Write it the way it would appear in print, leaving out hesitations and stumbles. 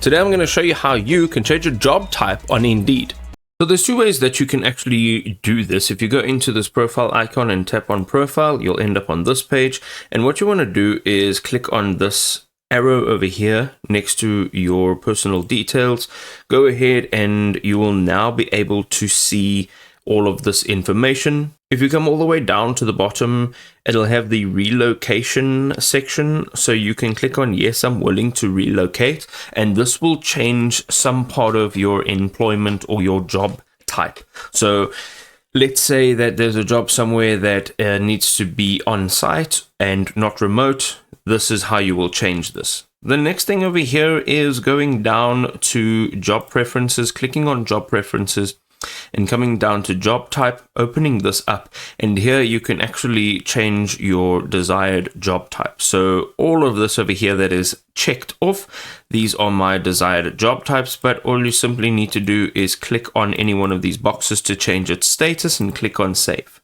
Today I'm going to show you how you can change your job type on Indeed. So there's two ways that you can actually do this. If you go into this profile icon and tap on profile, you'll end up on this page. And what you want to do is click on this arrow over here next to your personal details. Go ahead and you will now be able to see all of this information. If you come all the way down to the bottom, it'll have the relocation section. So you can click on yes, I'm willing to relocate, and this will change some part of your employment or your job type. So let's say that there's a job somewhere that needs to be on site and not remote. This is how you will change this. The next thing over here is going down to job preferences, clicking on job preferences, and coming down to job type, opening this up, and here you can actually change your desired job type. So all of this over here that is checked off, these are my desired job types, but all you simply need to do is click on any one of these boxes to change its status and click on save.